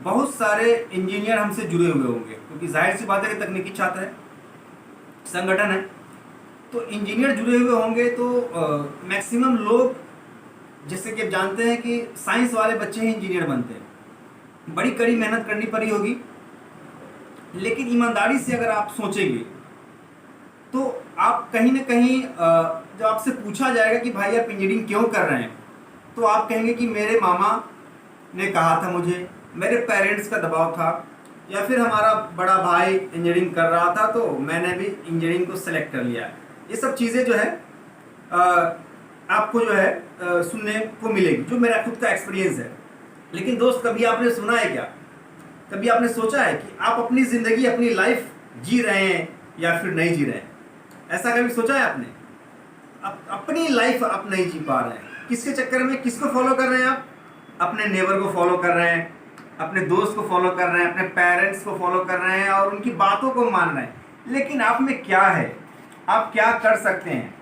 बहुत सारे इंजीनियर हमसे जुड़े हुए होंगे, क्योंकि जाहिर सी बात है कि तकनीकी छात्र है, संगठन है, तो इंजीनियर जुड़े हुए होंगे। तो मैक्सिमम लोग, जैसे कि आप जानते हैं कि साइंस वाले बच्चे ही इंजीनियर बनते हैं, बड़ी कड़ी मेहनत करनी पड़ी होगी। लेकिन ईमानदारी से अगर आप सोचेंगे तो आप कहीं ना कहीं जब आपसे पूछा जाएगा कि भाई आप इंजीनियरिंग क्यों कर रहे हैं, तो आप कहेंगे कि मेरे मामा ने कहा था, मुझे मेरे पेरेंट्स का दबाव था, या फिर हमारा बड़ा भाई इंजीनियरिंग कर रहा था तो मैंने भी इंजीनियरिंग को सेलेक्ट कर लिया। ये सब चीज़ें जो है आपको जो है सुनने को मिलेगी, जो मेरा खुद का एक्सपीरियंस है। लेकिन दोस्त, कभी आपने सुना है क्या, कभी आपने सोचा है कि आप अपनी ज़िंदगी, अपनी लाइफ जी रहे हैं या फिर नहीं जी रहे हैं? ऐसा कभी सोचा है आपने? अपनी लाइफ आप नहीं जी पा रहे हैं, किसके चक्कर में? किसको फॉलो कर रहे हैं आप? अपने नेबर को फॉलो कर रहे हैं, अपने दोस्त को फॉलो कर रहे हैं, अपने पेरेंट्स को फॉलो कर रहे हैं और उनकी बातों को मान रहे हैं। लेकिन आप में क्या है, आप क्या कर सकते हैं,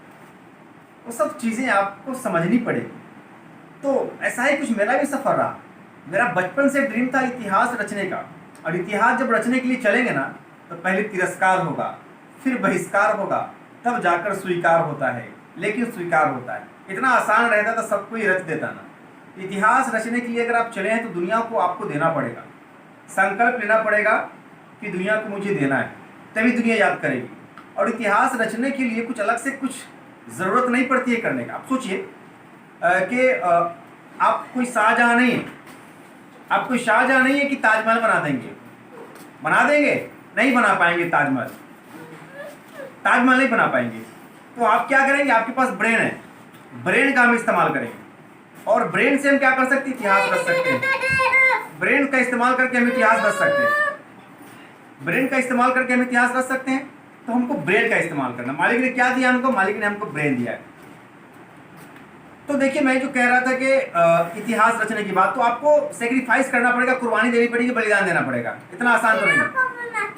वो सब चीज़ें आपको समझनी पड़ेगी। तो ऐसा ही कुछ मेरा भी सफ़र रहा। मेरा बचपन से ड्रीम था इतिहास रचने का, और इतिहास जब रचने के लिए चलेंगे ना, तो पहले तिरस्कार होगा, फिर बहिष्कार होगा, तब जाकर स्वीकार होता है। लेकिन स्वीकार होता है। इतना आसान रहता तो सब कोई रच देता ना। इतिहास रचने के लिए अगर आप चले हैं तो दुनिया को आपको देना पड़ेगा, संकल्प लेना पड़ेगा कि दुनिया को मुझे देना है, तभी दुनिया याद करेगी। और इतिहास रचने के लिए कुछ अलग से कुछ ज़रूरत नहीं पड़ती है करने का। आप सोचिए कि आप कोई शाहजहाँ नहीं है, आप कोई शाहजहाँ नहीं है कि ताजमहल बना देंगे। बना देंगे? नहीं बना पाएंगे ताजमहल, ताजमहल नहीं बना पाएंगे। तो आप क्या करेंगे? आपके पास ब्रेन है, ब्रेन का हम इस्तेमाल करेंगे। और ब्रेन से हम क्या कर सकते हैं? इतिहास रच सकते हैं। ब्रेन का इस्तेमाल करके हम इतिहास रच सकते हैं। ब्रेन का इस्तेमाल करके हम इतिहास रच सकते हैं। तो हमको ब्रेन का इस्तेमाल करना, मालिक ने क्या दिया हमको? मालिक ने हमको ब्रेन दिया है। तो देखिए, मैं जो कह रहा था कि इतिहास रचने की बात, तो आपको सेक्रीफाइस करना पड़ेगा, कुर्बानी देनी पड़ेगी, बलिदान देना पड़ेगा। इतना आसान तो नहीं है।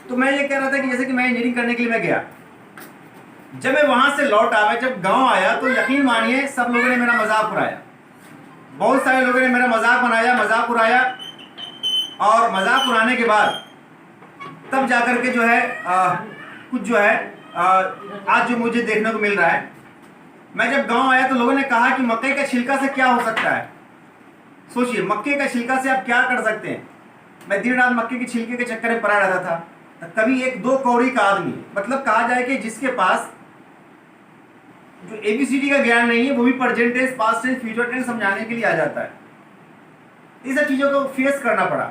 तो मैं ये कह रहा था कि जैसे कि मैं इंजीनियरिंग करने के लिए मैं गया, जब मैं वहां से लौट आया, जब गांव आया, तो यकीन मानिए सब लोगों ने मेरा मजाक उड़ाया। बहुत सारे लोगों ने मेरा मजाक बनाया, मजाक उड़ाया। और मजाक उड़ाने के बाद तब जाकर के जो है कुछ जो है आज जो मुझे देखने को मिल रहा है। मैं जब गांव आया तो लोगों ने कहा कि मक्के का छिलका से क्या हो सकता है। सोचिए, मक्के का छिलका से आप क्या कर सकते हैं। मैं दिन रात मक्के के छिलके के चक्कर में पड़ा रहता था। कभी एक दो कौड़ी का आदमी, मतलब कहा जाए कि जिसके पास जो एबीसीडी का ज्ञान नहीं है, वो भी present tense, past tense, future tense समझाने के लिए आ जाता है। इन सब चीज़ों को फेस करना पड़ा।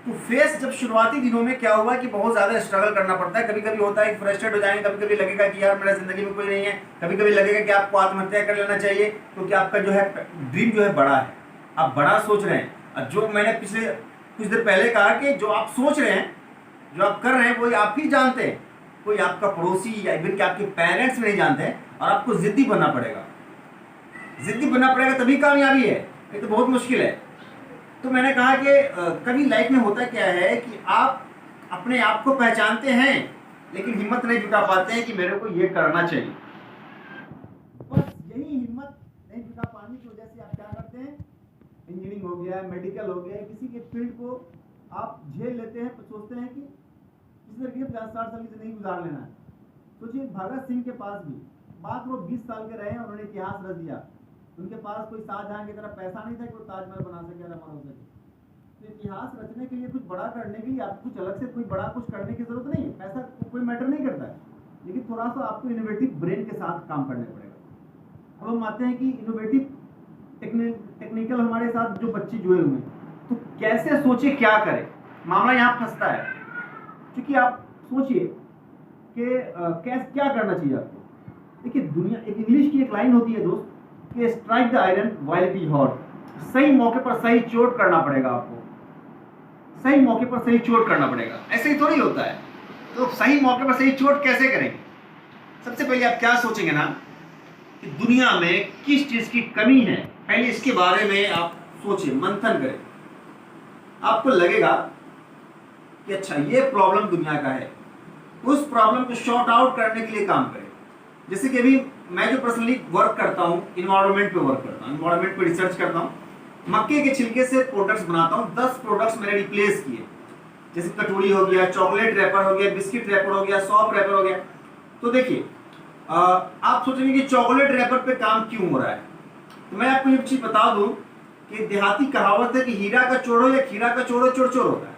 तो फेस जब शुरुआती दिनों में क्या हुआ कि बहुत ज़्यादा स्ट्रगल करना पड़ता है। कभी कभी होता है कि फ्रस्ट्रेट हो जाएंगे, कभी कभी लगेगा कि यार मेरा ज़िंदगी में कोई नहीं है, कभी कभी लगेगा कि आपको आत्महत्या कर लेना चाहिए, क्योंकि आपका जो है ड्रीम जो है बड़ा है, आप बड़ा सोच रहे हैं। और जो मैंने पिछले कुछ देर पहले कहा कि जो आप सोच रहे हैं, जो आप कर रहे हैं, वही आप ही जानते हैं। कोई आपका पड़ोसी या इवन कि आपके पेरेंट्स भी नहीं जानते हैं। और आपको ज़िद्दी बनना पड़ेगा, ज़िद्दी बनना पड़ेगा, तभी कामयाबी है। ये तो बहुत मुश्किल है। तो मैंने कहा कि कभी लाइफ में होता क्या है कि आप अपने आप को पहचानते हैं, लेकिन हिम्मत नहीं जुटा पाते हैं कि मेरे को ये करना चाहिए। बस यही हिम्मत नहीं जुटा पाने की वजह से आप क्या करते हैं? इंजीनियरिंग हो गया, मेडिकल हो गया, किसी के फील्ड को आप झेल लेते हैं, तो सोचते हैं कि इस तरह की 50-60 साल की जिंदगी गुजार लेना है। सोचिए, भगत सिंह के पास भी बात, वो 20 साल के रहे हैं, उन्होंने इतिहास रच दिया। उनके पास कोई शाहजहां की तरह पैसा नहीं था कि वो ताजमहल बना सके या अमर हो सके। तो इतिहास रचने के लिए, कुछ बड़ा करने के लिए आपको कुछ अलग से कोई बड़ा कुछ करने की जरूरत नहीं है। पैसा कोई मैटर नहीं करता है, लेकिन थोड़ा सा आपको इनोवेटिव ब्रेन के साथ काम करना पड़ेगा। अब हम आते हैं कि इनोवेटिव टेक्निकल हमारे साथ जो बच्चे जुड़े हुए हैं, तो कैसे सोचे क्या करें। मामला यहाँ फंसता है, क्योंकि आप सोचिए कि क्या करना चाहिए आपको। देखिए, दुनिया, एक इंग्लिश की एक लाइन होती है दोस्त, कि strike the iron while it is hot. सही मौके पर सही चोट करना पड़ेगा आपको, सही मौके पर सही चोट करना पड़ेगा। ऐसे ही थोड़ी होता है। तो सही मौके पर सही चोट कैसे करेंगे? सबसे पहले आप क्या सोचेंगे ना, कि दुनिया में किस चीज की कमी है, पहले इसके बारे में आप सोचिए, मंथन करें। आपको लगेगा कि अच्छा ये प्रॉब्लम दुनिया का है, उस प्रॉब्लम को शॉर्ट आउट करने के लिए काम करें। जैसे कि अभी मैं जो पर्सनली वर्क करता हूँ, इन्वायरमेंट पे वर्क करता हूँ, इन्वायरमेंट पे रिसर्च करता हूँ। मक्के के छिलके से प्रोडक्ट्स बनाता हूँ। 10 प्रोडक्ट्स मैंने रिप्लेस किए, जैसे कटोरी हो गया, चॉकलेट रैपर हो गया, बिस्किट रैपर हो गया, सॉफ्ट रैपर हो गया। तो देखिए आप सोचेंगे कि चॉकलेट रैपर पे काम क्यों हो रहा है, तो मैं आपको एक चीज बता दूं कि देहाती कहावत है कि हीरा का चोरो या खीरा का चोरो चोर चोर होता है।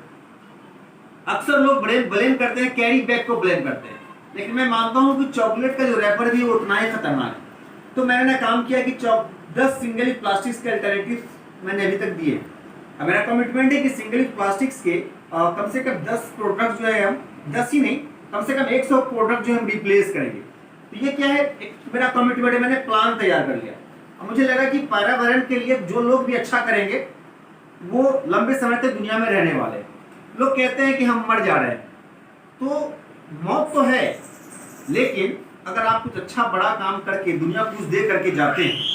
अक्सर लोग ब्लेम करते हैं, कैरी बैग को ब्लेम करते हैं, लेकिन मैं मानता हूं कि चॉकलेट का जो रैपर भी वो उतना ही खतरनाक है। तो मैंने काम किया कि 10 सिंगल यूज प्लास्टिक्स के अल्टरनेटिव मैंने अभी तक दिए। अब मेरा कमिटमेंट है कि सिंगल यूज प्लास्टिक्स के कम से कम 10 प्रोडक्ट जो है हम 10 ही नहीं, कम से कम 100 प्रोडक्ट जो हम रिप्लेस करेंगे। तो ये क्या है, एक मेरा कमिटमेंट है, मैंने प्लान तैयार कर लिया। अब मुझे लगा कि पर्यावरण के लिए जो लोग भी अच्छा करेंगे वो लंबे समय तक दुनिया में रहने वाले हैं। लोग कहते हैं कि हम मर जा रहे हैं, तो मौत तो है, लेकिन अगर आप कुछ अच्छा बड़ा काम करके दुनिया को कुछ दे करके जाते हैं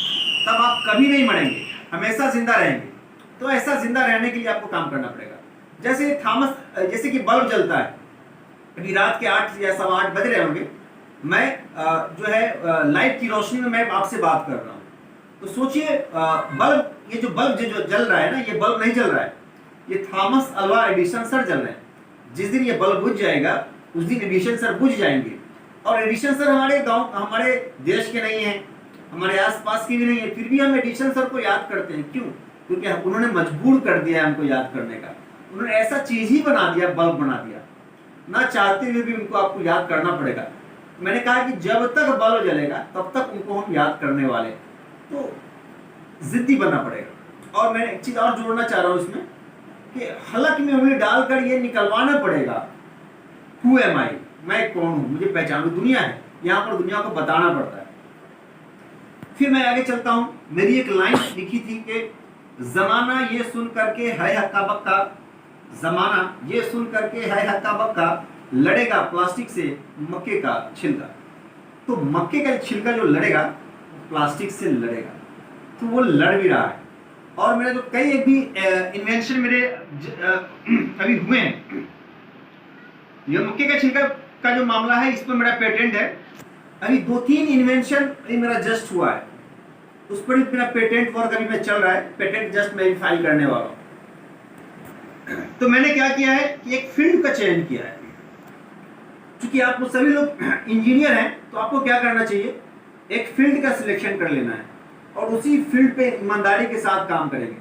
तब आप कभी नहीं मरेंगे, हमेशा जिंदा रहेंगे। तो ऐसा जिंदा रहने के लिए आपको काम करना पड़ेगा। जैसे कि बल्ब जलता है, अभी रात के 8 या 8:15 बज रहे होंगे, मैं जो है लाइट की रोशनी में मैं आपसे बात कर रहा हूँ। तो सोचिए बल्ब, ये जो बल्ब जो जल रहा है ना, ये बल्ब नहीं जल रहा है, ये थॉमस अल्वा एडिसन सर जल रहे हैं। जिस दिन ये बल्ब बुझ जाएगा उस दिन एडिसन सर बुझ जाएंगे। और एडिसन सर हमारे गांव, हमारे देश के नहीं है, हमारे आसपास की भी नहीं है, फिर भी हम एडिसन सर को याद करते हैं। क्यों? क्योंकि उन्होंने मजबूर कर दिया हमको याद करने का। उन्होंने ऐसा चीज ही बना दिया, बल्ब बना दिया, ना चाहते हुए भी उनको आपको याद करना पड़ेगा। मैंने कहा कि जब तक बल्ब जलेगा तब तक उनको हम याद करने वाले, तो जिद्दी बनना पड़ेगा। और मैं एक चीज और जोड़ना चाह रहा हूं इसमें कि हलक में उंगली डालकर ये निकलवाना पड़ेगा, हु एम आई, मैं कौन हूं, मुझे पहचान। दुनिया है, यहाँ पर दुनिया को बताना पड़ता है। फिर मैं आगे चलता हूं। मेरी एक लाइन लिखी थी कि जमाना ये सुन करके है हक्का बक्का, जमाना ये सुन करके है हक्का बक्का, लड़ेगा प्लास्टिक से मक्के का छिलका। तो मक्के का छिलका जो लड़ेगा प्लास्टिक से लड़ेगा, तो वो लड़ भी रहा है। और मेरे तो कई एक भी इन्वेंशन मेरे अभी हुए हैं। ये मक्के का छिलका का जो मामला है, इस पर मेरा पेटेंट है। अभी 2-3 इन्वेंशन मेरा जस्ट हुआ है, उस पर भी मेरा पेटेंट वर्क अभी में चल रहा है। पेटेंट जस्ट मैं भी फाइल करने वाला हूं। तो मैंने क्या किया है कि एक फील्ड का चयन किया है। क्योंकि आपको सभी लोग इंजीनियर हैं, तो आपको क्या करना चाहिए, एक फील्ड का सिलेक्शन कर लेना है और उसी फील्ड पे ईमानदारी के साथ काम करेंगे।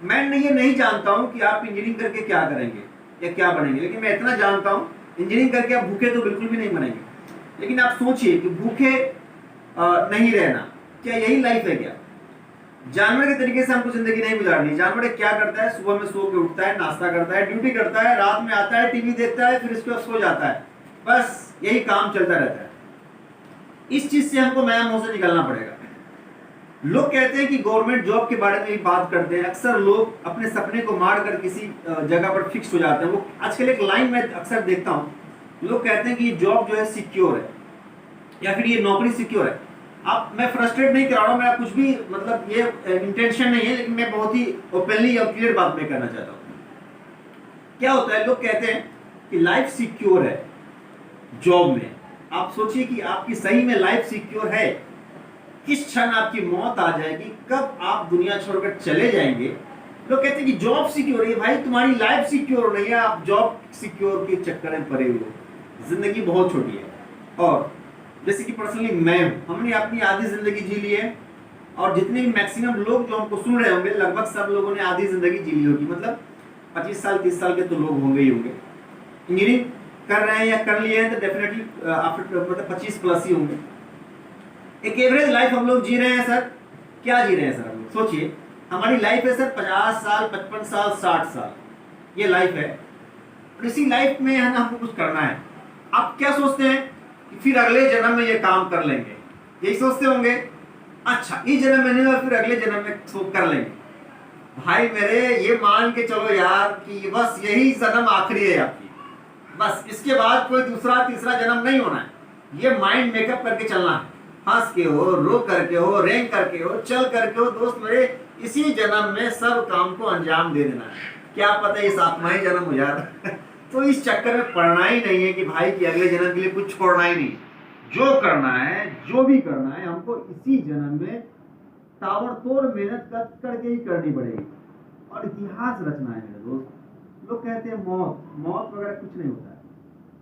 मैं ये नहीं जानता हूं कि आप इंजीनियरिंग करके क्या करेंगे या क्या बनेंगे, लेकिन मैं इतना जानता हूं इंजीनियरिंग करके आप भूखे तो बिल्कुल भी नहीं मरेंगे। लेकिन आप सोचिए कि भूखे नहीं रहना, क्या यही लाइफ है क्या? जानवर के तरीके से हमको जिंदगी नहीं गुजारनी। जानवर क्या करता है, सुबह में सो के उठता है, नाश्ता करता है, ड्यूटी करता है, रात में आता है, टीवी देखता है, फिर इसके बाद सो जाता है, बस यही काम चलता रहता है। इस चीज से हमको नया मुंह से निकलना पड़ेगा। लोग कहते हैं कि गवर्नमेंट जॉब के बारे में भी बात करते हैं। अक्सर लोग अपने सपने को मार कर किसी जगह पर फिक्स हो जाते हैं। वो आजकल एक लाइन मैं अक्सर देखता हूँ, लोग कहते हैं कि ये जॉब जो है सिक्योर है या फिर ये नौकरी सिक्योर है। आप, मैं फ्रस्ट्रेट नहीं करा रहा हूँ, मेरा कुछ भी मतलब ये इंटेंशन नहीं है, लेकिन मैं बहुत ही ओपनली और क्लियर बात मैं करना चाहता हूँ। क्या होता है, लोग कहते हैं कि लाइफ सिक्योर है जॉब में। आप सोचिए कि आपकी सही में लाइफ सिक्योर है? किस क्षण आपकी मौत आ जाएगी, कब आप दुनिया छोड़कर चले जाएंगे। लोग कहते हैं कि जॉब सिक्योर है। भाई तुम्हारी लाइफ सिक्योर नहीं है, आप जॉब सिक्योर के चक्कर में पड़े हो। जिंदगी बहुत छोटी है। और जैसे कि पर्सनली मैं हूं, हमने अपनी आधी जिंदगी जी ली है, और जितने भी मैक्सिमम लोग जो हमको सुन रहे होंगे, लगभग सब लोगों ने आधी जिंदगी जी ली होगी। मतलब 25 साल 30 साल के तो लोग होंगे ही होंगे। इंजीनियरिंग कर रहे हैं या कर लिए हैं तो डेफिनेटली आफ्टर मतलब 25 प्लस ही होंगे। एक एवरेज लाइफ हम लोग जी रहे हैं सर। क्या जी रहे हैं सर हम लोग? सोचिए, हमारी लाइफ है सर 50 साल, 55 साल, 60 साल, ये लाइफ है। और इसी लाइफ में है ना, हमको कुछ करना है। आप क्या सोचते हैं कि फिर अगले जन्म में ये काम कर लेंगे, यही सोचते होंगे। अच्छा, इस जन्म में नहीं, फिर अगले जन्म में कर लेंगे। भाई मेरे, ये मान के चलो यार कि बस यही जन्म आखिरी है आपकी, बस इसके बाद कोई दूसरा तीसरा जन्म नहीं होना है। ये माइंड मेकअप करके चलना है। हंस के हो, रो करके हो, रेंग करके हो, चल करके हो, दोस्त मेरे, इसी जन्म में सब काम को अंजाम दे देना है। क्या पता इस आत्माई जन्म हो जाता तो इस चक्कर में पड़ना ही नहीं है कि भाई कि अगले जन्म के लिए कुछ छोड़ना ही नहीं। जो करना है, जो भी करना है, हमको इसी जन्म में ताबड़तोड़ मेहनत करके ही करनी पड़ेगी और इतिहास रचना है मेरे दोस्त। लोग कहते हैं मौत मौत वगैरह कुछ नहीं होता है।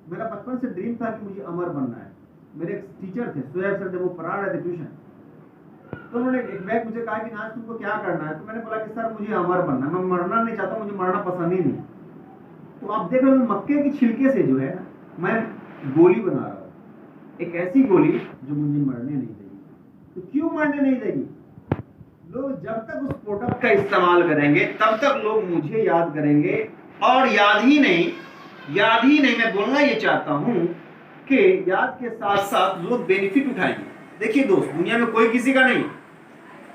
मेरा बचपन से ड्रीम था कि मुझे अमर बनना है। मेरे एक टीचर थे सुहेब सर, जब वो पढ़ा रहे थे ट्यूशन, तो उन्होंने एक बैग मुझे कहा कि नाज तुमको क्या करना है, तो मैंने बोला कि सर मुझे अमर बनना है, मैं मरना नहीं चाहता, मुझे मरना पसंद ही नहीं। तो आप देख रहे हो मक्के की छिलके से जो है मैं गोली बना रहा हूँ, एक ऐसी गोली जो मुझे मरने नहीं देगी। तो क्यों मरने नहीं देगी? लोग जब तक उस प्रोडक्ट का इस्तेमाल करेंगे तब तक लोग मुझे याद करेंगे, और याद ही नहीं, मैं बोलना ये चाहता हूं कि याद के साथ साथ लोग बेनिफिट उठाएंगे। देखिए दोस्त, दुनिया में कोई किसी का नहीं।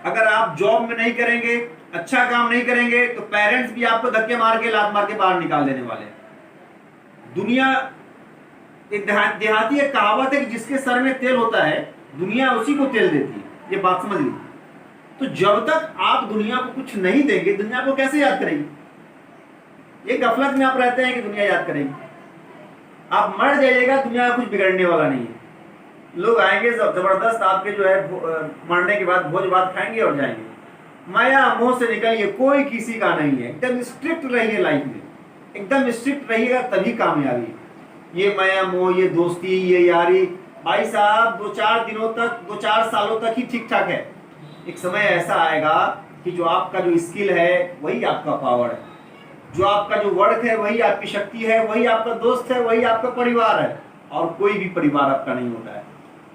अगर आप जॉब में नहीं करेंगे, अच्छा काम नहीं करेंगे, तो पेरेंट्स भी आपको धक्के मार के लात मार के बाहर निकाल देने वाले हैं। दुनिया एक देहाती एक कहावत है कि जिसके सर में तेल होता है दुनिया उसी को तेल देती है। ये बात समझ लीजिए। तो जब तक आप दुनिया को कुछ नहीं देंगे, दुनिया को कैसे याद करेगी? ये गफलत में आप रहते हैं कि दुनिया याद करेगी। आप मर जाइएगा, दुनिया का कुछ बिगड़ने वाला नहीं है। लोग आएंगे जबरदस्त आपके जो है मरने के बाद भोज भात खाएंगे और जाएंगे। माया मोह से निकलिए, कोई किसी का नहीं है। एकदम स्ट्रिक्ट रहिए लाइफ में, एकदम स्ट्रिक्ट रहिएगा तभी कामयाबी। ये माया मोह, ये दोस्ती, ये यारी, भाई साहब 2-4 दिनों तक, 2-4 सालों तक ही ठीक ठाक है। एक समय ऐसा आएगा कि जो आपका जो स्किल है वही आपका पावर है, जो आपका जो वर्क है वही आपकी शक्ति है, वही आपका दोस्त है, वही आपका परिवार है, और कोई भी परिवार आपका नहीं होता है।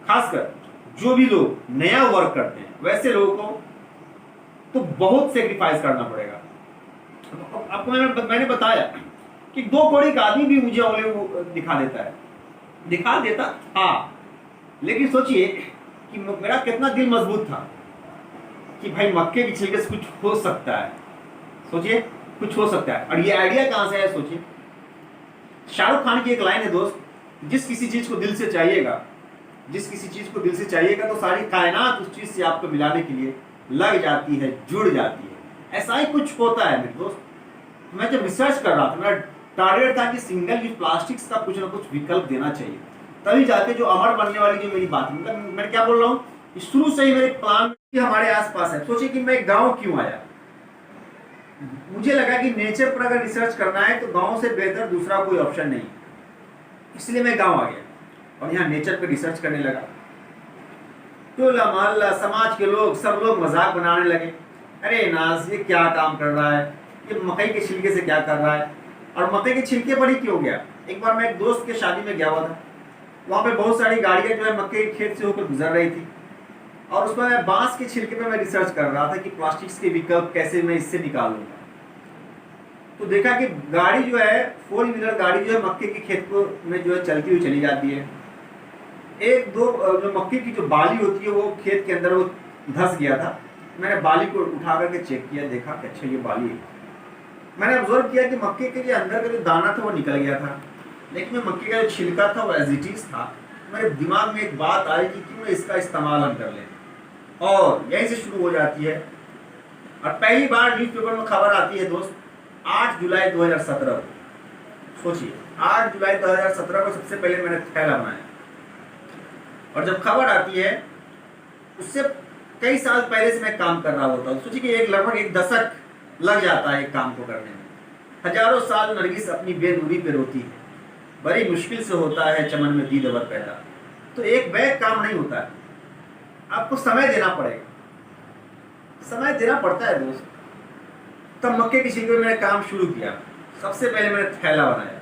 खासकर जो भी लोग नया वर्क करते हैं वैसे लोगों को तो बहुत सेक्रीफाइस करना पड़ेगा। आपको मैंने बताया कि 2 कौड़ी का आदमी भी मुझे अगले दिखा देता था, लेकिन सोचिए कि मेरा कितना दिल मजबूत था कि भाई मक्के की छिलके से कुछ हो सकता है। सोचिए कुछ हो सकता है। और ये आइडिया कहां से है? सोचिए, शाहरुख खान की एक लाइन है दोस्त, जिस किसी चीज को दिल से चाहिएगा तो सारी कायनात उस चीज से आपको मिलाने के लिए लग जाती है, जुड़ जाती है। ऐसा ही कुछ होता है मेरे दोस्त। मैं जब रिसर्च कर रहा था, मेरा टारगेट था कि सिंगल यूज प्लास्टिक्स का कुछ ना कुछ विकल्प देना चाहिए, तभी जाके जो अमर बनने वाली जो मेरी बात, मतलब मैं क्या बोल रहा हूँ, शुरू से ही मेरे प्लान हमारे आसपास है। सोचिए कि मैं गांव क्यों आया। मुझे लगा कि नेचर पर अगर रिसर्च करना है तो गांव से बेहतर दूसरा कोई ऑप्शन नहीं, इसलिए मैं गांव आ गया और यहाँ नेचर पर रिसर्च करने लगा। टोला मोहल्ला समाज के लोग सब लोग मजाक बनाने लगे, अरे नाज ये क्या काम कर रहा है, ये मकई के छिलके से क्या कर रहा है, और मकई के छिलके पर ही क्यों गया। एक बार मैं एक दोस्त के शादी में गया हुआ था, वहाँ पे बहुत सारी गाड़ियाँ जो है मक्के के खेत से होकर गुजर रही थी, और उसमें मैं बांस के छिलके पे मैं रिसर्च कर रहा था कि प्लास्टिक्स के विकल्प कैसे मैं इससे निकालूंगा। तो देखा कि गाड़ी जो है 4 व्हीलर गाड़ी जो है मक्के के खेत को में जो है चलती हुई चली जाती है। एक दो जो मक्के की जो बाली होती है वो खेत के अंदर वो धंस गया था। मैंने बाली को उठा करके चेक किया, देखा कि अच्छा ये बाली है। मैंने ऑब्जर्व किया कि मक्के के जो अंदर का जो दाना था वो निकल गया था, लेकिन मक्के का जो छिलका था वो एज इट इज था। मेरे दिमाग में एक बात आई कि क्यों इसका इस्तेमाल हम कर लें, और यहीं से शुरू हो जाती है। और पहली बार न्यूज़पेपर में खबर आती है दोस्त 8 जुलाई 2017। सोचिए 8 जुलाई 2017 को सबसे पहले मैंने थैला बनाया, और जब खबर आती है उससे कई साल पहले से मैं काम कर रहा होता हूँ। सोचिए कि लगभग 1 दशक लग जाता है एक काम को करने में। हजारों साल नरगिस अपनी बेनूरी पे रोती है, बड़ी मुश्किल से होता है चमन में दीद अवर पैदा। तो एक बैग काम नहीं होता है, आपको समय देना पड़ेगा, समय देना पड़ता है दोस्त। तब मक्के की छिलके में मैंने काम शुरू किया। सबसे पहले मैंने थैला बनाया।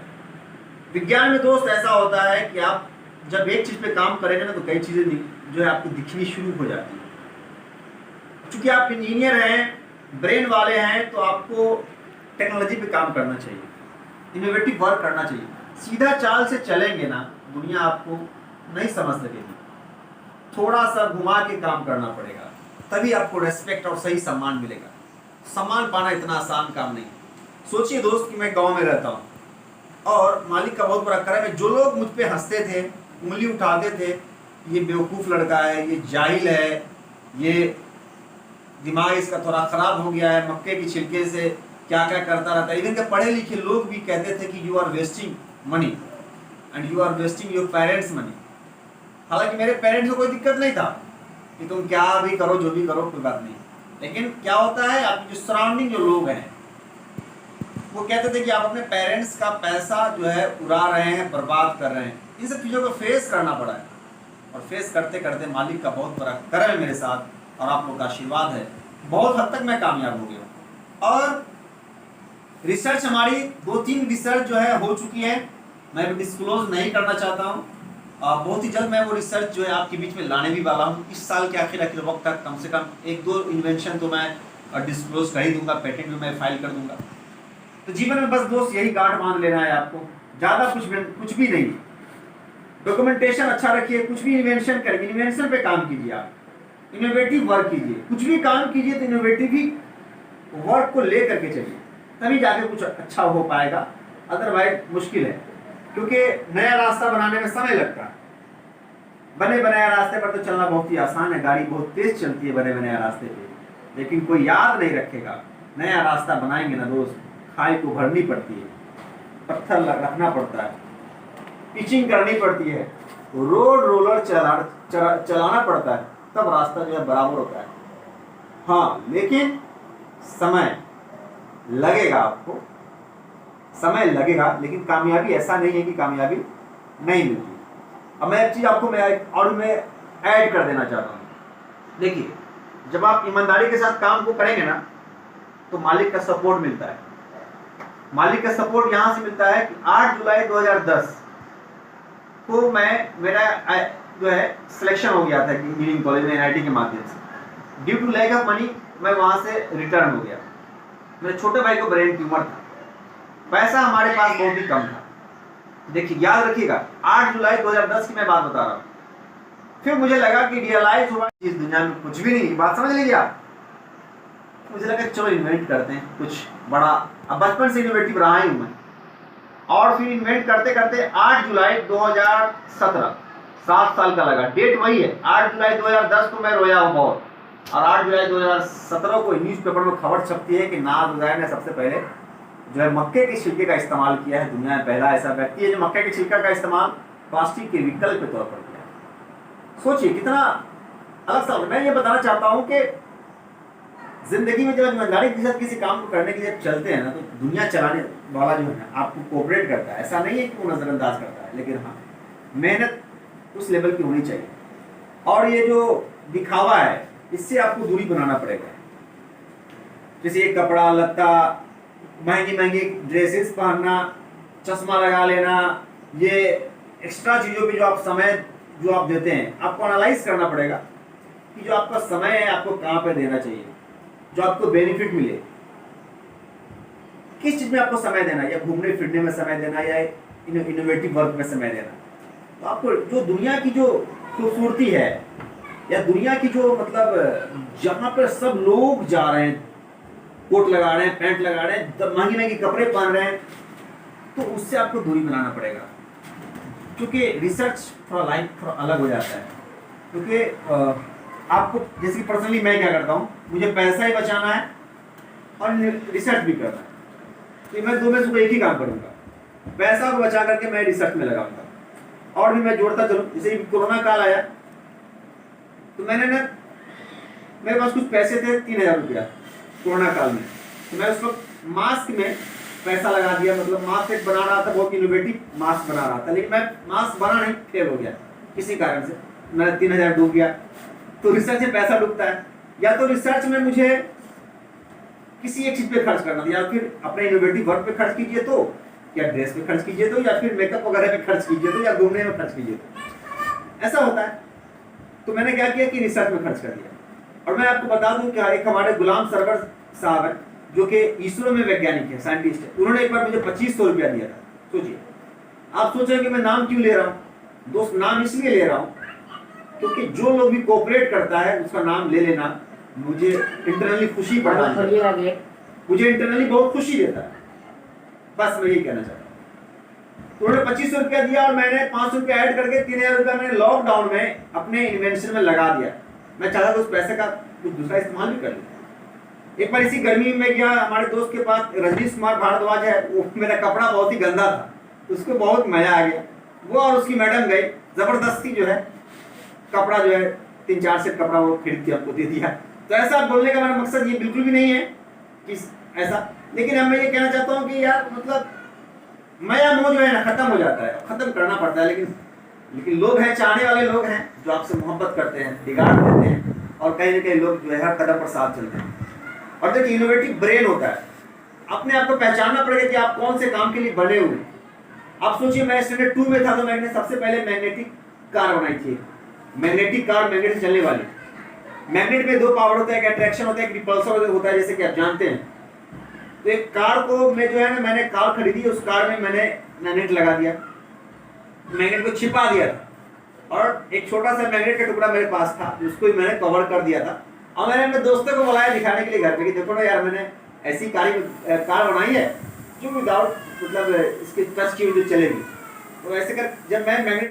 विज्ञान में दोस्त ऐसा होता है कि आप जब एक चीज पे काम करेंगे ना तो कई चीजें जो है आपको दिखनी शुरू हो जाती है। क्योंकि आप इंजीनियर हैं, ब्रेन वाले हैं, तो आपको टेक्नोलॉजी पे काम करना चाहिए, इनोवेटिव वर्क करना चाहिए। सीधा चाल से चलेंगे ना दुनिया आपको नहीं समझ सकेगी, थोड़ा सा घुमा के काम करना पड़ेगा, तभी आपको रेस्पेक्ट और सही सम्मान मिलेगा। सम्मान पाना इतना आसान काम नहीं। सोचिए दोस्त कि मैं गांव में रहता हूं और मालिक का बहुत बड़ा करम है, जो लोग मुझ पे हंसते थे, उंगली उठाते थे, ये बेवकूफ़ लड़का है, ये जाहिल है, ये दिमाग इसका थोड़ा ख़राब हो गया है, मक्के की छिलके से क्या क्या करता रहता है। इवन के पढ़े लिखे लोग भी कहते थे कि you are wasting money and you are wasting your parents money. हालांकि मेरे पेरेंट्स को कोई दिक्कत नहीं था, कि तुम क्या भी करो, जो भी करो, कोई बात नहीं। लेकिन क्या होता है, आपकी जो सराउंडिंग जो लोग हैं वो कहते थे कि आप अपने पेरेंट्स का पैसा जो है उड़ा रहे हैं, बर्बाद कर रहे हैं। इन सब चीज़ों को फेस करना पड़ा है, और फेस करते करते मालिक का बहुत बड़ा करम है मेरे साथ और आप लोग का आशीर्वाद है, बहुत हद तक मैं कामयाब हो गया। और रिसर्च हमारी 2-3 रिसर्च जो है हो चुकी है, मैं भी डिस्क्लोज नहीं करना चाहता हूँ। बहुत ही जल्द मैं वो रिसर्च जो है आपके बीच में लाने भी वाला हूँ। इस साल के आखिर वक्त तक कम से कम 1-2 इन्वेंशन तो मैं डिस्क्लोज कर ही दूंगा, पेटेंट भी मैं फाइल कर दूंगा। तो जीवन में बस दोस्त यही गांठ बांध लेना है आपको, ज़्यादा कुछ भी नहीं। डॉक्यूमेंटेशन अच्छा रखिए, कुछ भी इन्वेंशन करेंगे, इन्वेंशन पे काम कीजिए, आप इनोवेटिव वर्क कीजिए, कुछ भी काम कीजिए तो इनोवेटिव ही वर्क को ले करके चलिए, तभी जाके कुछ अच्छा हो पाएगा, अदरवाइज मुश्किल है। क्योंकि नया रास्ता बनाने में समय लगता है। बने बनाए रास्ते पर तो चलना बहुत ही आसान है, गाड़ी बहुत तेज चलती है बने बनाए रास्ते पे, लेकिन कोई याद नहीं रखेगा। नया रास्ता बनाएंगे ना दोस्त, खाई को भरनी पड़ती है, पत्थर रखना पड़ता है, पिचिंग करनी पड़ती है, रोड रोलर चलाना पड़ता है, तब रास्ता जो है बराबर होता है। हाँ, लेकिन समय लगेगा, आपको समय लगेगा, लेकिन कामयाबी ऐसा नहीं है कि कामयाबी नहीं मिलती। अब मैं एक चीज़ आपको मैं ऐड कर देना चाहता हूँ। देखिए, जब आप ईमानदारी के साथ काम को करेंगे ना, तो मालिक का सपोर्ट मिलता है। मालिक का सपोर्ट यहाँ से मिलता है कि 8 जुलाई 2010 को मेरा जो है सिलेक्शन हो गया था इंजीनियरिंग कॉलेज में NIT के माध्यम से। Due to lack of money मैं वहाँ से रिटर्न हो गया। मेरे छोटे भाई को ब्रेन ट्यूमर था, पैसा हमारे पास बहुत ही कम था। देखिए, याद रखिएगा, 8 जुलाई 2010 की मैं बात बता रहा हूँ। फिर मुझे लगा कि रियलाइज हुआ इस दुनिया में कुछ भी नहीं, बात समझ लीजिए आप। मुझे लगा चलो इन्वेंट करते हैं कुछ बड़ा। अब बचपन से इनोवेटिव रहा ही हूँ मैं, और फिर इन्वेंट करते करते 8 जुलाई 2017, 7 साल का लगा। डेट वही है, 8 जुलाई 2010 को मैं रोया हूँ बहुत, और 8 जुलाई 2017 को न्यूज़पेपर में खबर छपती है कि नाज उदैर ने सबसे पहले जो है मक्के के छिलके का इस्तेमाल किया है। दुनिया में पहला ऐसा व्यक्ति है जो मक्के के छिलके का इस्तेमाल प्लास्टिक के विकल्प के तौर पर किया है। सोचिए कितना अलग सा। मैं ये बताना चाहता हूँ कि जिंदगी में जब ईमानदारी के साथ किसी काम को करने के लिए चलते हैं ना, तो दुनिया चलाने वाला जो है आपको कोऑपरेट करता है। ऐसा नहीं है कि वो नजरअंदाज करता है, लेकिन हाँ, मेहनत उस लेवल की होनी चाहिए। और ये जो दिखावा है, इससे आपको दूरी बनाना पड़ेगा। जैसे ये कपड़ा लत्ता, महंगी महंगी ड्रेसेस पहनना, चश्मा लगा लेना, ये एक्स्ट्रा चीज़ों पे जो आप समय जो आप देते हैं, आपको एनालाइज करना पड़ेगा कि जो आपका समय है आपको कहाँ पे देना चाहिए, जो आपको बेनिफिट मिले। किस चीज़ में आपको समय देना, या घूमने फिरने में समय देना, या इनोवेटिव वर्क में समय देना। तो आपको जो दुनिया की जो खूबसूरती है, या दुनिया की जो मतलब जहाँ पर सब लोग जा रहे हैं, कोट लगा रहे हैं, पैंट लगा रहे हैं, महंगी महंगी कपड़े पहन रहे हैं, तो उससे आपको दूरी बनाना पड़ेगा। क्योंकि रिसर्च थोड़ा लाइफ थोड़ा अलग हो जाता है। क्योंकि आपको जैसे कि पर्सनली मैं क्या करता हूँ, मुझे पैसा ही बचाना है और रिसर्च भी करना है, तो मैं दो में से कोई एक ही काम करूँगा। पैसा को बचा करके मैं रिसर्च में लगाऊंगा, और भी मैं जोड़ता चलूँ। जैसे कोरोना काल आया तो मैंने ना, मेरे पास कुछ पैसे थे 3000 रुपया कोरोना काल में, तो मैं उस वक्त मास्क में पैसा लगा दिया। मतलब मास्क एक बना रहा था, बहुत इनोवेटिव मास्क बना रहा था, लेकिन मैं मास्क बना नहीं, फेल हो गया किसी कारण से, मेरा 3000 डूब गया। तो रिसर्च में पैसा डूबता है, या तो रिसर्च में मुझे किसी एक चीज पे खर्च करना था, या फिर अपने इनोवेटिव वर्क पे खर्च कीजिए तो, या ड्रेस पे खर्च कीजिए तो, या फिर मेकअप वगैरह पे खर्च कीजिए तो, या घूमने में खर्च कीजिए तो, ऐसा होता है। तो मैंने क्या किया कि रिसर्च में खर्च कर दिया। और मैं आपको बता दूं कि एक हमारे गुलाम सरवर साहब है, जो कि इसरो में वैज्ञानिक है, साइंटिस्ट है, उन्होंने एक बार मुझे 2500 रुपया दिया था। सोचिए, आप सोच रहे हैं कि मैं नाम क्यों ले रहा हूँ दोस्त, नाम इसलिए ले रहा हूँ क्योंकि जो लोग भी कोऑपरेट करता है उसका नाम ले लेना मुझे इंटरनली खुशी प्रदान करता है, मुझे इंटरनली बहुत खुशी देता है। बस मैं यही कहना चाहता हूँ। उन्होंने 2500 रुपया दिया और मैंने 500 रुपया ऐड करके 3000 रुपया मैंने लॉकडाउन में अपने इन्वेंशन में लगा दिया। मैं चाहता था उस पैसे का कुछ दूसरा इस्तेमाल भी कर लूँ। एक बार इसी गर्मी में गया, हमारे दोस्त के पास रजनीश कुमार भारद्वाज है, वो मेरा कपड़ा बहुत ही गंदा था, उसको बहुत मजा आ गया। वो और उसकी मैडम गए, जबरदस्ती जो है कपड़ा जो है 3-4 सेट कपड़ा वो खरीद के आपको दे दिया। तो ऐसा बोलने का मेरा मकसद ये बिल्कुल भी नहीं है कि ऐसा, लेकिन अब मैं ये कहना चाहता हूँ कि यार मतलब माया मोह जो है ना खत्म हो जाता है, खत्म करना पड़ता है। लेकिन लोग हैं, चाहने वाले लोग हैं जो आपसे मोहब्बत करते हैं, बिगाड़ देते हैं, और कहीं ना कहीं लोग जो है हर कदम पर साथ चलते हैं। और देखिए इनोवेटिव ब्रेन होता है, अपने आप को पहचानना पड़ेगा कि आप कौन से काम के लिए बने हुए। आप सोचिए मैं स्टैंडर्ड 2 में था तो मैंने सबसे पहले मैग्नेटिक कार बनाई थी। मैग्नेटिक कार, मैग्नेट से चलने वाली। मैग्नेट में 2 पावर होता है, एक अट्रैक्शन होता है, एक रिपल्सर होता है, जैसे कि आप जानते हैं। तो एक कार को मैं जो है ना, मैंने कार खरीदी, उस कार में मैंने मैग्नेट लगा दिया, मैग्नेट को छिपा दिया था, और एक छोटा सा मैग्नेट का टुकड़ा मेरे पास था, उसको ही मैंने कवर कर दिया था। और मैंने अपने दोस्तों को बुलाया दिखाने के लिए घर पे कि देखो ना यार, मैंने ऐसी कार बनाई है जो विदाउट मतलब इसके टच की हुई जो चलेगी। तो ऐसे कर जब मैं मैग्नेट